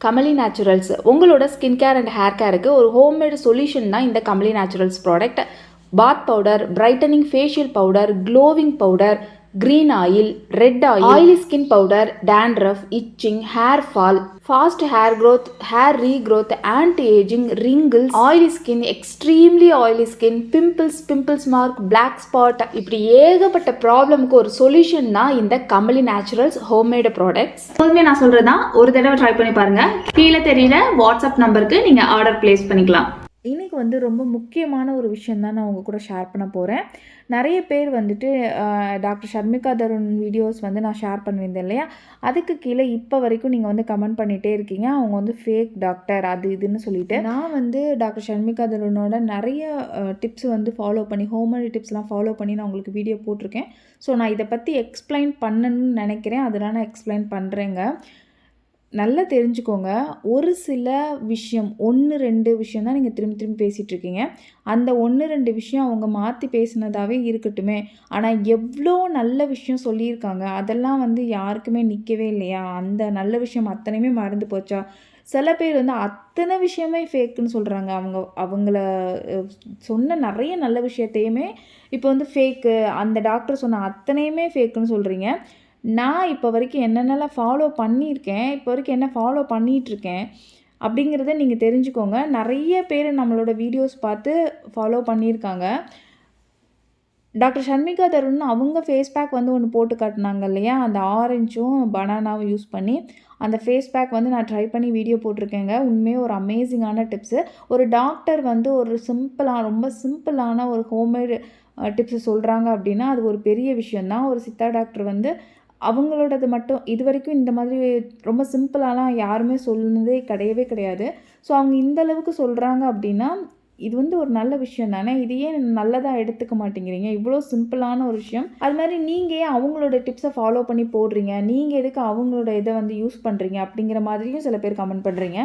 Kamali naturals உங்களோட skin care and hair கேருக்கு ஒரு ஹோம்மேடு சொல்யூஷன் தான் இந்த Kamali naturals product. Bath powder, brightening facial powder, glowing powder, green oil, red oil, oily skin powder, dandruff, itching, hair fall, fast hair growth, hair regrowth, anti ageing, wrinkles, oily skin, extremely oily skin, pimples mark, black spot, இப்படி ஏகப்பட்ட ப்ராப்ளம்க்கு ஒரு solution தான் இந்த Kamali naturals homemade products. எப்போதுமே நான் சொல்றதுதான், ஒரு தடவை ட்ரை பண்ணி பாருங்க. கீழே தெரியல வாட்ஸ்அப் நம்பருக்கு நீங்க ஆர்டர் பிளேஸ் பண்ணிக்கலாம். இன்றைக்கி ரொம்ப முக்கியமான ஒரு விஷயம் தான் நான் உங்கள் கூட ஷேர் பண்ண போகிறேன். நிறைய பேர் டாக்டர் ஷர்மிகா தருண் வீடியோஸ் நான் ஷேர் பண்ணியிருந்தேன் இல்லையா, அதுக்கு கீழே இப்போ வரைக்கும் நீங்கள் கமெண்ட் பண்ணிகிட்டே இருக்கீங்க, அவங்க ஃபேக் டாக்டர் அது இதுன்னு சொல்லிட்டு. நான் டாக்டர் ஷர்மிகா தருணோட நிறைய டிப்ஸ் ஃபாலோ பண்ணி, ஹோம்மேட் டிப்ஸ்லாம் ஃபாலோ பண்ணி நான் உங்களுக்கு வீடியோ போட்டிருக்கேன். ஸோ நான் இதை பற்றி எக்ஸ்பிளைன் பண்ணணும்னு நினைக்கிறேன், அதெல்லாம் நான் எக்ஸ்பிளைன் பண்ணுறேங்க. நல்லா தெரிஞ்சுக்கோங்க. ஒரு சில விஷயம் 1, 2 விஷயம் தான் நீங்கள் திரும்பி பேசிகிட்ருக்கீங்க. அந்த 1, 2 விஷயம் அவங்க மாற்றி பேசினதாகவே இருக்கட்டுமே, ஆனால் எவ்வளோ நல்ல விஷயம் சொல்லியிருக்காங்க, அதெல்லாம் யாருக்குமே நிற்கவே இல்லையா? அந்த நல்ல விஷயம் அத்தனையுமே மறந்து போச்சா? சில பேர் அத்தனை விஷயமே ஃபேக்குன்னு சொல்கிறாங்க. அவங்கள சொன்ன நிறைய நல்ல விஷயத்தையுமே இப்போ ஃபேக்கு, அந்த டாக்டர் சொன்ன அத்தனையுமே ஃபேக்குன்னு சொல்கிறீங்க. நான் இப்போ வரைக்கும் என்னென்னலாம் ஃபாலோ பண்ணியிருக்கேன், இப்போ வரைக்கும் என்ன ஃபாலோ பண்ணிகிட்ருக்கேன் அப்படிங்கிறத நீங்கள் தெரிஞ்சுக்கோங்க. நிறைய பேர் நம்மளோட வீடியோஸ் பார்த்து ஃபாலோ பண்ணியிருக்காங்க. டாக்டர் ஷர்மிகா தருண் அவங்க ஃபேஸ் பேக் ஒன்று போட்டு காட்டினாங்க இல்லையா, அந்த ஆரஞ்சும் பனானாவும் யூஸ் பண்ணி அந்த ஃபேஸ் பேக் நான் ட்ரை பண்ணி வீடியோ போட்டிருக்கேங்க. உண்மையாக ஒரு அமேசிங்கான டிப்ஸு. ஒரு டாக்டர் ஒரு ரொம்ப சிம்பிளான ஒரு ஹோம்மேடு டிப்ஸு சொல்கிறாங்க அப்படின்னா அது ஒரு பெரிய விஷயந்தான். ஒரு சித்தா டாக்டர் அவங்களோடது மட்டும் இது வரைக்கும் இந்த மாதிரி ரொம்ப சிம்பிளாலாம் யாருமே சொன்னதே கிடையாது. ஸோ அவங்க இந்த அளவுக்கு சொல்கிறாங்க அப்படின்னா இது ஒரு நல்ல விஷயம் தானே. இது ஏன் நல்லதாக எடுத்துக்க மாட்டேங்கிறீங்க? இவ்வளோ சிம்பிளான ஒரு விஷயம். அது மாதிரி நீங்கள் ஏன் அவங்களோட டிப்ஸை ஃபாலோ பண்ணி போடுறீங்க? நீங்கள் எதுக்கு அவங்களோட இதை யூஸ் பண்ணுறீங்க? அப்படிங்கிற மாதிரியும் சில பேர் கமெண்ட் பண்ணுறீங்க.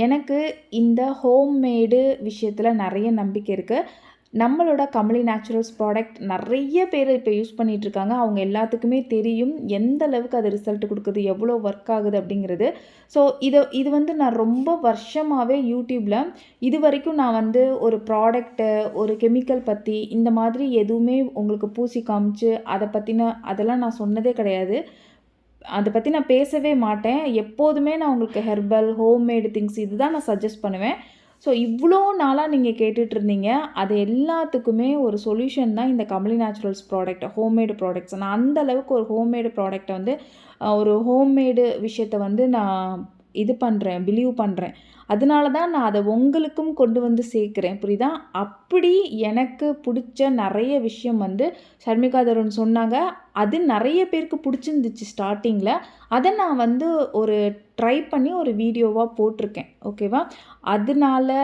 எனக்கு இந்த ஹோம்மேடு விஷயத்தில் நிறைய நம்பிக்கை இருக்குது. நம்மளோட கமலி நேச்சுரல்ஸ் ப்ராடக்ட் நிறைய பேர் இப்போ யூஸ் பண்ணிகிட்ருக்காங்க. அவங்க எல்லாத்துக்குமே தெரியும் எந்த அளவுக்கு அது ரிசல்ட் கொடுக்குது, எவ்வளோ ஒர்க் ஆகுது அப்படிங்கிறது. ஸோ இது நான் ரொம்ப வருஷமாகவே யூடியூப்பில் இது வரைக்கும் நான் ஒரு ப்ராடக்ட்டு, ஒரு கெமிக்கல் பற்றி இந்த மாதிரி எதுவுமே உங்களுக்கு பூசி காமிச்சு அதெல்லாம் நான் சொன்னதே கிடையாது. அதை பற்றி நான் பேசவே மாட்டேன். எப்போதுமே நான் உங்களுக்கு ஹெர்பல், ஹோம்மேடு திங்ஸ் இதுதான் நான் சஜஸ்ட் பண்ணுவேன். ஸோ இவ்வளோ நாளாக நீங்கள் கேட்டுட்ருந்தீங்க, அது எல்லாத்துக்குமே ஒரு சொல்யூஷன் தான் இந்த Kamali naturals product, homemade products. நான் அந்த அளவுக்கு ஒரு ஹோம்மேடு ப்ராடக்ட்டை ஒரு ஹோம்மேடு விஷயத்தை நான் பிலீவ் பண்ணுறேன். அதனால தான் நான் அதை உங்களுக்கும் கொண்டு சேர்க்குறேன், புரியுதா? அப்படி எனக்கு பிடிச்ச நிறைய விஷயம் ஷர்மிகா தருண் சொன்னாங்க. அது நிறைய பேருக்கு பிடிச்சிருந்துச்சு ஸ்டார்டிங்கில். அதை நான் ஒரு ட்ரை பண்ணி ஒரு வீடியோவாக போட்டிருக்கேன், ஓகேவா? அதனால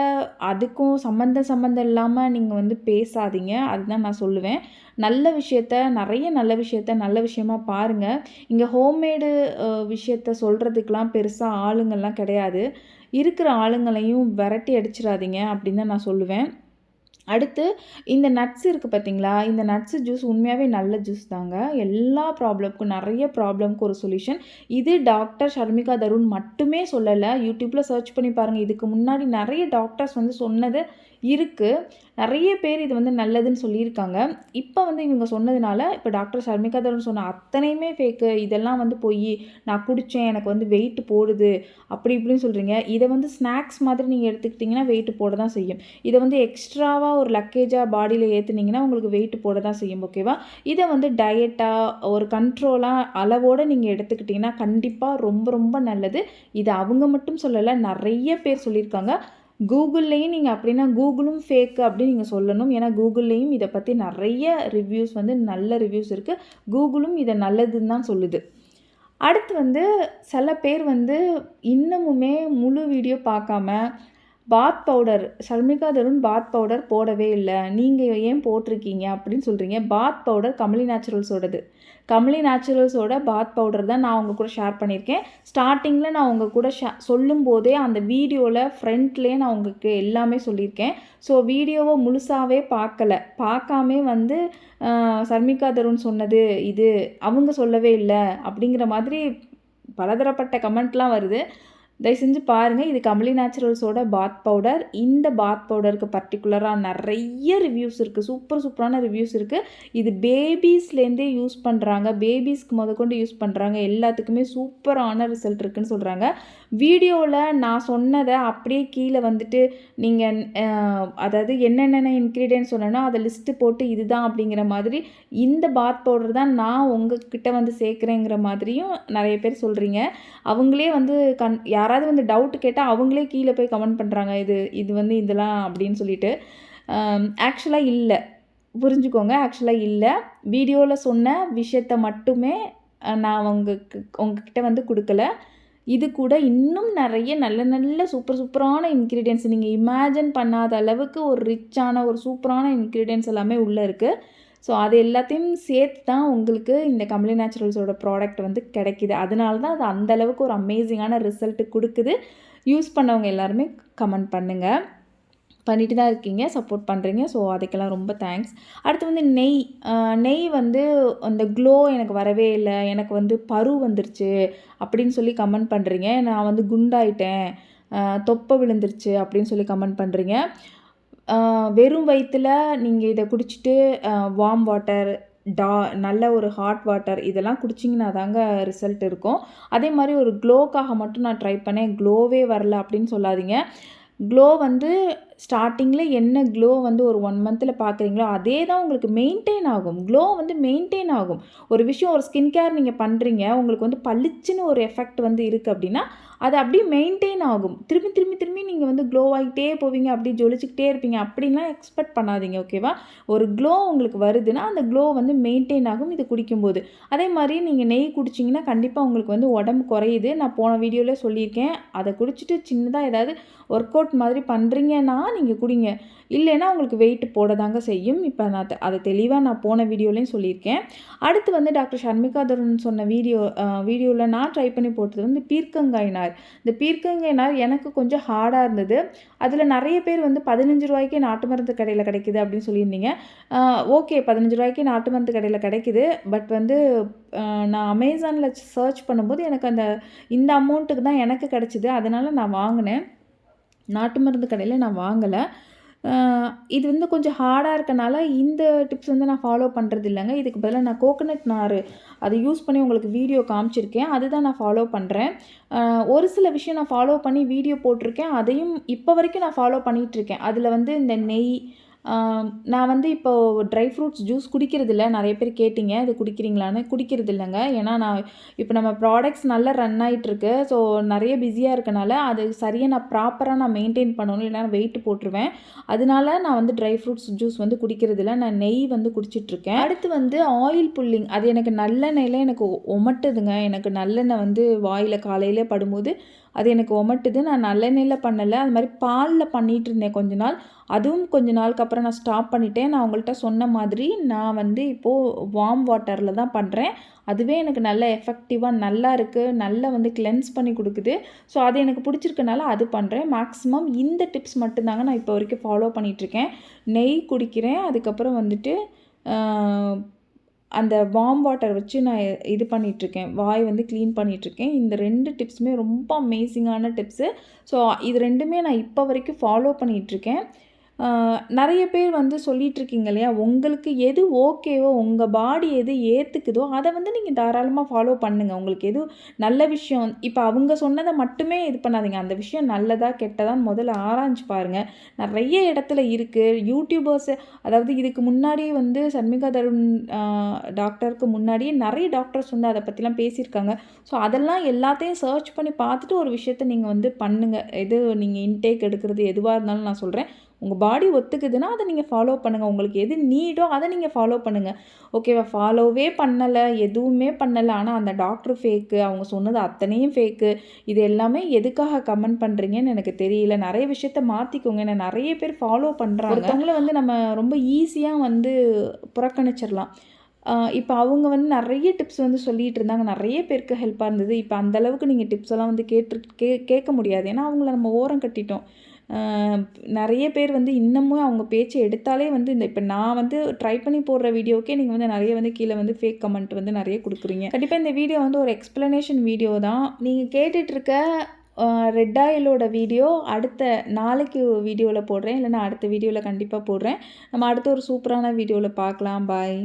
அதுக்கும் சம்மந்தம் இல்லாமல் நீங்கள் பேசாதீங்க, அதுதான் நான் சொல்லுவேன். நிறைய நல்ல விஷயமாக பாருங்கள். இங்கே ஹோம்மேடு விஷயத்த சொல்கிறதுக்கெலாம் பெருசாக ஆளுங்கள்லாம் கிடையாது. இருக்கிற ஆளுங்களையும் விரட்டி அடிச்சிடாதீங்க அப்படின்னு தான் நான் சொல்லுவேன். அடுத்து இந்த நட்ஸ் இருக்குது பார்த்தீங்களா, இந்த நட்ஸு ஜூஸ் உண்மையாகவே நல்ல ஜூஸ் தாங்க. எல்லா ப்ராப்ளம்க்கும், நிறைய ப்ராப்ளம்க்கு ஒரு சொல்யூஷன். இது டாக்டர் ஷர்மிகா தருண் மட்டுமே சொல்லலை, யூடியூப்பில் சர்ச் பண்ணி பாருங்கள். இதுக்கு முன்னாடி நிறைய டாக்டர்ஸ் சொன்னது இருக்குது. நிறைய பேர் இது நல்லதுன்னு சொல்லியிருக்காங்க. இப்போ இவங்க சொன்னதுனால இப்போ டாக்டர் ஷர்மிகா தருண் சொன்ன அத்தனையுமே ஃபேக்கு, இதெல்லாம் போய் நான் குடித்தேன் எனக்கு வெயிட் போடுது அப்படி இப்படின்னு சொல்கிறீங்க. இதை ஸ்நாக்ஸ் மாதிரி நீங்கள் எடுத்துக்கிட்டிங்கன்னா வெயிட் போட தான் செய்யும். இதை எக்ஸ்ட்ராவாக ஒரு லக்கேஜாக பாடியில் ஏற்றுனீங்கன்னா உங்களுக்கு வெயிட் போட தான் செய்யும், ஓகேவா? இதை டயட்டாக ஒரு கண்ட்ரோலாக அளவோடு நீங்கள் எடுத்துக்கிட்டிங்கன்னா கண்டிப்பாக ரொம்ப ரொம்ப நல்லது. இது அவங்க மட்டும் சொல்லலை, நிறைய பேர் சொல்லியிருக்காங்க. கூகுள்லேயும் நீங்கள் அப்படின்னா கூகுளும் ஃபேக்கு அப்படின்னு நீங்கள் சொல்லணும். ஏன்னா கூகுள்லேயும் இதை பற்றி நிறைய ரிவ்யூஸ் நல்ல ரிவ்யூஸ் இருக்குது. கூகுளும் இதை நல்லதுன்னு தான் சொல்லுது. அடுத்து சில பேர் இன்னமுமே முழு வீடியோ பார்க்காம bath powder, Sharmika Tarun bath powder போடவே இல்லை, நீங்கள் ஏன் போட்டிருக்கீங்க அப்படின்னு சொல்கிறீங்க. பாத் பவுடர் கமலி நேச்சுரல்ஸோடது. கமலி நேச்சுரல்ஸோட பாத் பவுடர் தான் நான் உங்கள் கூட ஷேர் பண்ணியிருக்கேன். ஸ்டார்டிங்கில் நான் உங்கள் கூட சொல்லும்போதே அந்த வீடியோவில் ஃப்ரண்ட்லேயே நான் உங்களுக்கு எல்லாமே சொல்லியிருக்கேன். ஸோ வீடியோவை முழுசாகவே பார்க்காமே ஷர்மிகா தருண் சொன்னது இது, அவங்க சொல்லவே இல்லை அப்படிங்கிற மாதிரி பலதரப்பட்ட கமெண்ட்லாம் வருது. தயவு செஞ்சு பாருங்கள். இது கமலி நேச்சுரல்ஸோட பாத் பவுடர். இந்த பாத் பவுடருக்கு பர்டிகுலராக நிறைய ரிவ்யூஸ் இருக்குது, சூப்பரான ரிவ்யூஸ் இருக்குது. இது பேபிஸ்லேருந்தே யூஸ் பண்ணுறாங்க, பேபிஸ்க்கு முதற்கொண்டு யூஸ் பண்ணுறாங்க, எல்லாத்துக்குமே சூப்பரான ரிசல்ட் இருக்குதுன்னு சொல்கிறாங்க. வீடியோவில் நான் சொன்னதை அப்படியே கீழே வந்துட்டு நீங்கள் அதாவது என்னென்ன இன்க்ரீடியன்ட் சொன்னேன்னா அதை லிஸ்ட்டு போட்டு இதுதான் அப்படிங்கிற மாதிரி இந்த பாத் பவுடர் தான் நான் உங்ககிட்ட வந்து சேர்க்குறேங்கிற மாதிரியும் நிறைய பேர் சொல்கிறீங்க. அவங்களே வந்து யாராவது வந்து டவுட் கேட்டால் அவங்களே கீழே போய் கமெண்ட் பண்ணுறாங்க, இது வந்து இதெல்லாம் அப்படின்னு சொல்லிட்டு. ஆக்சுவலாக இல்லை, புரிஞ்சுக்கோங்க. ஆக்சுவலாக இல்லை, வீடியோவில் சொன்ன விஷயத்தை மட்டுமே நான் உங்ககிட்ட வந்து கொடுக்கல. இது கூட இன்னும் நிறைய நல்ல சூப்பரான இன்க்ரீடியன்ட்ஸ், நீங்கள் இமேஜின் பண்ணாத அளவுக்கு ஒரு ரிச்சான ஒரு சூப்பரான இன்க்ரீடியன்ட்ஸ் எல்லாமே உள்ளே இருக்குது. ஸோ அது எல்லாத்தையும் சேர்த்து தான் உங்களுக்கு இந்த கமலி நேச்சுரல்ஸோட ப்ராடக்ட் வந்து கிடைக்கிது. அதனால தான் அது அந்தளவுக்கு ஒரு அமேசிங்கான ரிசல்ட்டு கொடுக்குது. யூஸ் பண்ணவங்க எல்லாருமே கமெண்ட் பண்ணுங்கள், பண்ணிட்டு தான் இருக்கீங்க, சப்போர்ட் பண்ணுறீங்க. ஸோ அதுக்கெல்லாம் ரொம்ப தேங்க்ஸ். அடுத்து வந்து நெய் வந்து அந்த க்ளோ எனக்கு வரவே இல்லை, எனக்கு வந்து பரு வந்துருச்சு அப்படின்னு சொல்லி கமெண்ட் பண்ணுறீங்க. நான் வந்து குண்டாயிட்டேன், தொப்பை விழுந்துருச்சு அப்படின்னு சொல்லி கமெண்ட் பண்ணுறீங்க. வெறும் வயிற்றில் நீங்கள் இதை குடிச்சிட்டு வார்ம் வாட்டர், நல்ல ஒரு ஹாட் வாட்டர் இதெல்லாம் குடிச்சிங்கன்னா தாங்க ரிசல்ட் இருக்கும். அதே மாதிரி ஒரு க்ளோக்காக மட்டும் நான் ட்ரை பண்ணேன், க்ளோவே வரல அப்படின்னு சொல்லாதீங்க. க்ளோ வந்து ஸ்டார்டிங்கில் என்ன க்ளோ வந்து ஒரு 1 மந்தில் பார்க்குறீங்களோ அதே தான் உங்களுக்கு மெயின்டைன் ஆகும். க்ளோ வந்து மெயின்டைன் ஆகும். ஒரு விஷயம், ஒரு ஸ்கின் கேர் நீங்கள் பண்ணுறீங்க, உங்களுக்கு வந்து பளிச்சுன்னு ஒரு எஃபெக்ட் வந்து இருக்குது அப்படின்னா அது அப்படியே மெயின்டைன் ஆகும். திரும்பி நீங்கள் வந்து க்ளோ ஆகிட்டே போவீங்க, அப்படியே ஜொலிச்சுக்கிட்டே இருப்பீங்க அப்படின்லாம் எக்ஸ்பெக்ட் பண்ணாதீங்க, ஓகேவா? ஒரு க்ளோ உங்களுக்கு வருதுன்னா அந்த க்ளோ வந்து மெயின்டைன் ஆகும் இது குடிக்கும்போது. அதே மாதிரி நீங்கள் நெய் குடிச்சிங்கன்னா கண்டிப்பாக உங்களுக்கு வந்து உடம்பு குறையுது. நான் போன வீடியோவில் சொல்லியிருக்கேன். அதை குடிச்சிட்டு சின்னதாக ஏதாவது ஒர்க் அவுட் மாதிரி பண்ணுறீங்கன்னா நீங்கள் குடிங்க, இல்லைன்னா உங்களுக்கு வெயிட் போட தாங்க செய்யும். இப்போ நான் அதை தெளிவாக நான் போன வீடியோலையும் சொல்லியிருக்கேன். அடுத்து வந்து டாக்டர் ஷர்மிகா சொன்ன வீடியோவில் நான் ட்ரை பண்ணி போட்டது வந்து பீர்க்கங்காய் நார். இந்த பீர்க்கங்காய் நார் எனக்கு கொஞ்சம் ஹார்டாக இருந்தது. அதில் நிறைய பேர் வந்து 15 ரூபாய்க்கே நாட்டு மருந்து கடையில் கிடைக்குது அப்படின்னு சொல்லியிருந்தீங்க. ஓகே, 15 ரூபாய்க்கே நாட்டு மருந்து கடையில் கிடைக்குது. பட் வந்து நான் அமேசானில் சர்ச் பண்ணும்போது எனக்கு இந்த அமௌண்ட்டுக்கு தான் எனக்கு கிடச்சிது. அதனால் நான் வாங்கினேன். நாட்டு மருந்து கடையில் நான் வாங்கலை. இது வந்து கொஞ்சம் ஹார்டாக இருக்கனால இந்த டிப்ஸ் வந்து நான் ஃபாலோ பண்ணுறது இல்லைங்க. இதுக்கு பதிலாக நான் கோகனட் நார் அதை யூஸ் பண்ணி உங்களுக்கு வீடியோ காமிச்சிருக்கேன், அதுதான் நான் ஃபாலோ பண்ணுறேன். ஒரு சில விஷயம் நான் ஃபாலோ பண்ணி வீடியோ போட்டிருக்கேன், அதையும் இப்போ வரைக்கும் நான் ஃபாலோ பண்ணிகிட்ருக்கேன். அதில் வந்து இந்த நெய், நான் வந்து இப்போது ட்ரை ஃப்ரூட்ஸ் ஜூஸ் குடிக்கிறதில்ல. நிறைய பேர் கேட்டிங்க இது குடிக்கிறீங்களான்னு. குடிக்கிறது இல்லைங்க. ஏன்னா நான் இப்போ நம்ம ப்ராடக்ட்ஸ் நல்லா ரன் ஆகிட்டுருக்கு. ஸோ நிறைய பிஸியாக இருக்கனால அது சரியாக நான் ப்ராப்பராக நான் மெயின்டைன் பண்ணணும், இல்லைனா வெயிட் போட்டுருவேன். அதனால நான் வந்து ட்ரை ஃப்ரூட்ஸ் ஜூஸ் வந்து குடிக்கிறதில்ல. நான் நெய் வந்து குடிச்சிட்ருக்கேன். அடுத்து வந்து ஆயில் புல்லிங், அது எனக்கு நல்லெண்ணெயில் எனக்கு ஒமட்டுதுங்க. எனக்கு நல்லெண்ணெய் வந்து வாயில் காலையில் படும்போது அது எனக்கு ஒமட்டுது. நான் நல்லெண்ணெயில் பண்ணலை, அது மாதிரி பாலில் பண்ணிகிட்டு இருந்தேன் கொஞ்ச நாள். அதுவும் கொஞ்ச நாளுக்கு அப்புறம் நான் ஸ்டாப் பண்ணிட்டேன். நான் உங்கள்கிட்ட சொன்ன மாதிரி நான் வந்து இப்போது வார்ம் வாட்டரில் தான் பண்ணுறேன். அதுவே எனக்கு நல்ல எஃபெக்டிவாக நல்லா இருக்குது, நல்லா வந்து கிளென்ஸ் பண்ணி கொடுக்குது. ஸோ அது எனக்கு பிடிச்சிருக்கனால அது பண்ணுறேன். மேக்ஸிமம் இந்த டிப்ஸ் மட்டும்தாங்க நான் இப்போ வரைக்கும் ஃபாலோ பண்ணிகிட்ருக்கேன். நெய் குடிக்கிறேன், அதுக்கப்புறம் வந்துட்டு அந்த வார்ம் வாட்டர் வச்சு நான் இது பண்ணிகிட்ருக்கேன், வாய் வந்து க்ளீன் பண்ணிகிட்ருக்கேன். இந்த 2 டிப்ஸுமே ரொம்ப அமேசிங்கான டிப்ஸு. ஸோ இது 2மே நான் இப்போ வரைக்கும் ஃபாலோ பண்ணிகிட்ருக்கேன். நிறைய பேர் வந்து சொல்லிகிட்ருக்கீங்க இல்லையா, உங்களுக்கு எது ஓகேவோ, உங்கள் பாடி எது ஏற்றுக்குதோ அதை வந்து நீங்கள் தாராளமாக ஃபாலோ பண்ணுங்கள். உங்களுக்கு எது நல்ல விஷயம், இப்போ அவங்க சொன்னதை மட்டுமே இது பண்ணாதீங்க. அந்த விஷயம் நல்லதா கெட்டதான்னு முதல்ல ஆராய்ஞ்சு பாருங்கள். நிறைய இடத்துல இருக்குது. யூடியூபர்ஸு, அதாவது இதுக்கு முன்னாடி வந்து ஷர்மிகா தருண் டாக்டருக்கு முன்னாடியே நிறைய டாக்டர்ஸ் வந்து அதை பற்றிலாம் பேசியிருக்காங்க. ஸோ அதெல்லாம் எல்லாத்தையும் சர்ச் பண்ணி பார்த்துட்டு ஒரு விஷயத்த நீங்கள் வந்து பண்ணுங்கள். எது நீங்கள் இன்டேக் எடுக்கிறது எதுவாக இருந்தாலும் நான் சொல்கிறேன், உங்கள் பாடி ஒத்துக்குதுன்னா அதை நீங்கள் ஃபாலோ பண்ணுங்கள். உங்களுக்கு எது நீடோ அதை நீங்கள் ஃபாலோ பண்ணுங்கள், ஓகேவா? ஃபாலோவே பண்ணலை, எதுவுமே பண்ணலை, ஆனால் அந்த டாக்டர் ஃபேக்கு, அவங்க சொன்னது அத்தனையும் ஃபேக்கு, இது எல்லாமே எதுக்காக கமெண்ட் பண்ணுறீங்கன்னு எனக்கு தெரியல. நிறைய விஷயத்த மாற்றிக்கோங்க. ஏன்னா நிறைய பேர் ஃபாலோ பண்ணுறாங்க. ஒருத்தவங்கள வந்து நம்ம ரொம்ப ஈஸியாக வந்து புறக்கணிச்சிடலாம். இப்போ அவங்க வந்து நிறைய டிப்ஸ் வந்து சொல்லிகிட்டு இருந்தாங்க, நிறைய பேருக்கு ஹெல்ப்பாக இருந்தது. இப்போ அந்தளவுக்கு நீங்கள் டிப்ஸ் எல்லாம் வந்து கேட்க முடியாது, ஏன்னா அவங்கள நம்ம ஓரம் கட்டிட்டோம். நிறைய பேர் வந்து இன்னமும் அவங்க பேச்சை எடுத்தாலே வந்து இப்போ நான் வந்து ட்ரை பண்ணி போடுற வீடியோக்கே நீங்கள் வந்து நிறைய வந்து கீழே வந்து ஃபேக் கமெண்ட் வந்து நிறைய கொடுக்குறீங்க. கண்டிப்பாக இந்த வீடியோ வந்து ஒரு எக்ஸ்ப்ளனேஷன் வீடியோ தான். நீங்கள் கேட்டுட்ருக்க ரெட் ஆயிலோட வீடியோ நாளைக்கு வீடியோவில் போடுறேன், இல்லைனா அடுத்த வீடியோவில் கண்டிப்பாக போடுறேன். நம்ம அடுத்த ஒரு சூப்பரான வீடியோவில் பார்க்கலாம். பாய்.